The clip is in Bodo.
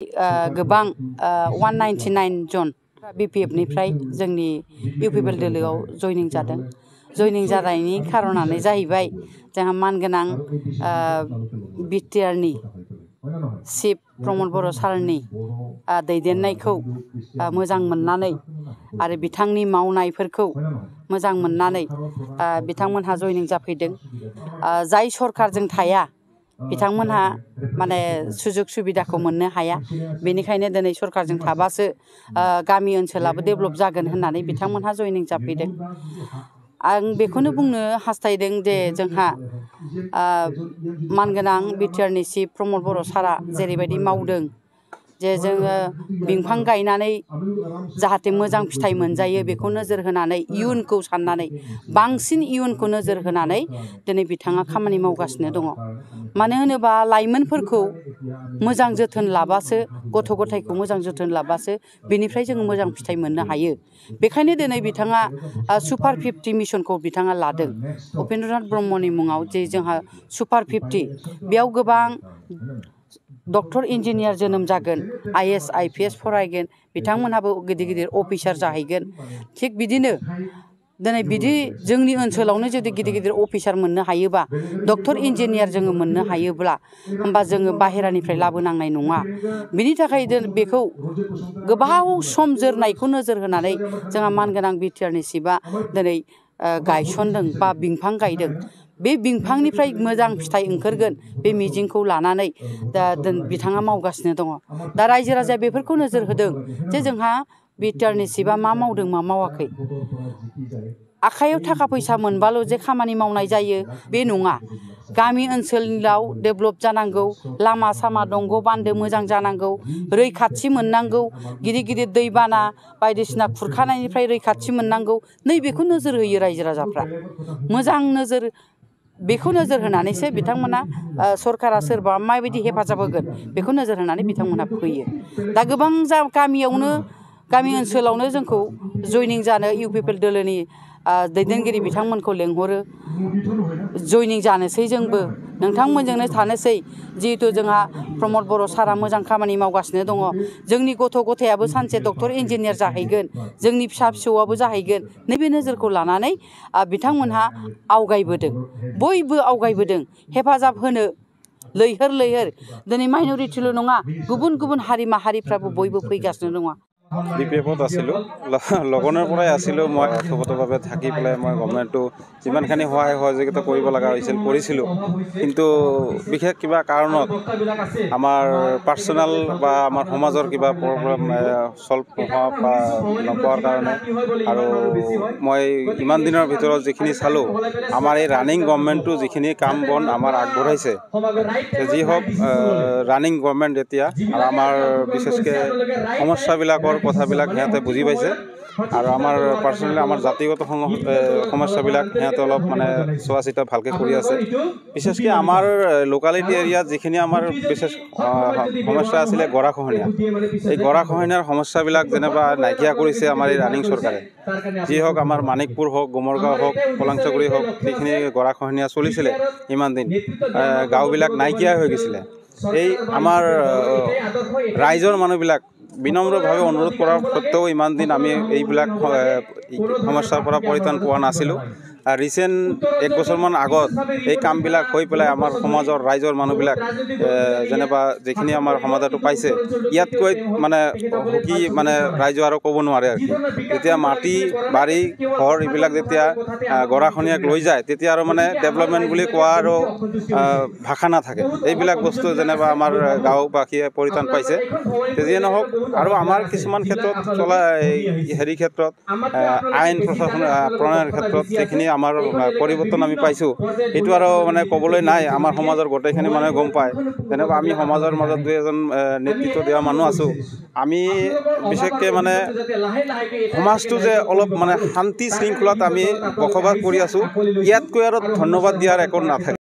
गोबां 199 जन BPF निफ्राय जोंनि इउपिपिएल दोलोआव जयनिं जादों। जयनिं जानायनि खारनानो जाहैबाय जोंहा मानगोनां बिटिआर नि चिफ प्रमद बर' सारनि दैदेननायखौ मोजां मोननानै आरो बिथांनि मावनायफोरखौ मोजां मोननानै बिथांमोनहा जयनिं जाफैदों। जाय सरकारजों थाया बिथांमोनहा माने सुजुग सुबिदाखौ मोननो हाया। बेनिखायनो दिनै सरकारजों थाबासो गामि ओनसोलाबो डेभेलप जागोन होननानै बिथांमोनहा जयनिं जाफैदों। आं बेखौनो बुंनो हास्थायदों जे जोंहा मानगोनां बिटिआर नि चिफ प्रमद बर' सारा जेरैबायदि मावदों जे जोङो बिफां गायनानै जाहाथे मोजां फिथाइ मोनजायो बेखौ नोजोर होनानै इयुनखौ साननानै बांसिन इयुनखौ नोजोर होनानै दिनै बिथाङा खामानि मावगासिनो दङ। मानो होनोबा लाइमोनफोरखौ मोजां जोथोन लाबासो गथ' गथायखौ मोजां जोथोन लाबासो बेनिफ्राय जोङो मोजां फिथाइ मोननो हायो। बेखायनो दिनै बिथाङा सुपार 50 मिशनखौ बिथाङा लादों। उपेन्द्रनाथ ब्रह्मनि मुङाव जे जोंहा सुपार 50 बेयाव गोबां डक्टर इन्जिनियार जोनोम जागोन, IAS IPS फरायगोन, बिथांमोनहाबो गिदिर गिदिर अफिसार जाहैगोन। थिग बिदिनो दिनै बिदि जोंनि ओनसोलावनो जुदि गिदिर गिदिर अफिसार मोननो हायोबा, डक्टर इन्जिनियार जोङो मोननो हायोब्ला होमबा जोङो बाहेरानिफ्राय लाबोनांनाय नङा। बिनि थाखाय बेखौ गोबाव सम जोरनायखौ नोजोर होनानै जोंहा मानगोनां बिटिआर नि चिफआ दिनै गायसनदों बा बिफां गायदों। बे बिफांनिफ्राय मोजां फिथाइ ओंखारगोन बे मिजिंखौ लानानै बिथाङा मावगासिनो दङ। दा रायजो राजाया बेफोरखौ नोजोर होदों जे जोंहा बिटिआर नि चिफआ मा मावदों मा मावाखै। आखायाव थाखा फैसा मोनबाल' जे खामानि मावनाय जायो बे नङा। गामि ओनसोलाव डेभेलप जानांगौ, लामा सामा दंग' बान्दो मोजां जानांगौ, रैखाथि मोननांगौ, गिदिर गिदिर दैबाना बायदिसिना खुरखानायनिफ्राय रैखाथि मोननांगौ। नैबेखौ नोजोर होयो रायजो राजाफ्रा। मोजां नोजोर बेखौ नोजोर होनानैसो बिथांमोना सरकारा सोरबा माबायदि हेफाजाब होगोन बेखौ नोजोर होनानै बिथांमोना फैयो। दा गोबां गामि ओनसोलावनो जोंखौ जयनिं जानो इउपिपिएल दोलोनि दैदेनगिरि बिथांमोनखौ लेंहरो। जयनिं जानोसै जोंबो नोंथांमोनजोंनो थानोसै। जिहेतु जोंहा प्रमद बर' सारा मोजां खामानि मावगासिनो दङ। जोंनि गथ' गथायाबो सानसे डक्टर इन्जिनियार जाहैगोन, जोंनि फिसा फिसौआबो जाहैगोन। नैबे नोजोरखौ लानानै बिथांमोनहा आवगायबोदों। बयबो आवगायबोदों हेफाजाब होनो लैहोर लैहोर। दिनै माइन'रिटिल' नङा, गुबुन गुबुन हारि माहारिफ्राबो बयबो फैगासिनो दङ। BPF-ত আছিলোঁ, লগনৰ পৰাই আছিলোঁ। মই এথগতভাৱে থাকি পেলাই মই গভৰ্ণমেণ্টটো যিমানখিনি সহায় সহযোগিতা কৰিব লগা হৈছিল কৰিছিলোঁ। কিন্তু বিশেষ কিবা কাৰণত আমাৰ পাৰ্চনেল বা আমাৰ সমাজৰ কিবা প্ৰব্লেম চল্ভ নোপোৱাৰ কাৰণে আৰু মই ইমান দিনৰ ভিতৰত যিখিনি চালোঁ, আমাৰ এই ৰানিং গভৰ্ণমেণ্টটো যিখিনি কাম বন আমাৰ আগবঢ়াইছে, যি হওক ৰানিং গভৰ্ণমেণ্ট এতিয়া আৰু আমাৰ বিশেষকৈ সমস্যাবিলাকৰ কথাবিলাক সিহঁতে বুজি পাইছে। আৰু আমাৰ পাৰ্চনেলি আমাৰ জাতিগত সমস্যাবিলাক সিহঁতে অলপ মানে চোৱা চিতা ভালকৈ কৰি আছে। বিশেষকৈ আমাৰ লোকেলিটি এৰিয়াত যিখিনি আমাৰ বিশেষ সমস্যা আছিলে গৰাখহনীয়া, এই গৰাখহনীয়াৰ সমস্যাবিলাক যেনিবা নাইকিয়া কৰিছে আমাৰ এই ৰানিং চৰকাৰে। যি হওক আমাৰ মানিকপুৰ হওক, গুমৰগাঁও হওক, কলাংচুগুৰি হওক, যিখিনি গৰাখহনীয়া চলিছিলে ইমান দিন, গাঁওবিলাক নাইকিয়া হৈ গৈছিলে। এই আমাৰ ৰাইজৰ মানুহবিলাক বিনম্ৰভাৱে অনুৰোধ কৰাৰ সত্ত্বেও ইমান দিন আমি এইবিলাক সমস্যাৰ পৰা পৰিত্ৰাণ পোৱা নাছিলোঁ। ৰিচেণ্ট 1 বছৰমান আগত এই কামবিলাক হৈ পেলাই আমাৰ সমাজৰ ৰাইজৰ মানুহবিলাক যেনিবা যিখিনি আমাৰ সমাধানটো পাইছে, ইয়াতকৈ মানে সুখী মানে ৰাইজে আৰু ক'ব নোৱাৰে আৰু কি। যেতিয়া মাটি বাৰী ঘৰ এইবিলাক যেতিয়া গৰাখহনীয়াক লৈ যায়, তেতিয়া আৰু মানে ডেভেলপমেণ্ট বুলি কোৱা আৰু ভাষা নাথাকে। এইবিলাক বস্তু যেনিবা আমাৰ গাঁওবাসীয়ে পৰিত্ৰাণ পাইছে। যিয়ে নহওক আৰু আমাৰ কিছুমান ক্ষেত্ৰত ক্ষেত্ৰত আইন প্ৰশাসন প্ৰণয়নৰ ক্ষেত্ৰত যিখিনি আমাৰ পৰিৱৰ্তন আমি পাইছোঁ, সেইটো আৰু মানে ক'বলৈ নাই। আমাৰ সমাজৰ গোটেইখিনি মানুহে গম পায়। যেনেকুৱা আমি সমাজৰ মাজত 2-এজন নেতৃত্ব দিয়া মানুহ আছোঁ। আমি বিশেষকৈ মানে সমাজটো যে অলপ মানে শান্তি শৃংখলাত আমি বসবাস কৰি আছোঁ, ইয়াতকৈ আৰু ধন্যবাদ দিয়াৰ একো নাথাকে।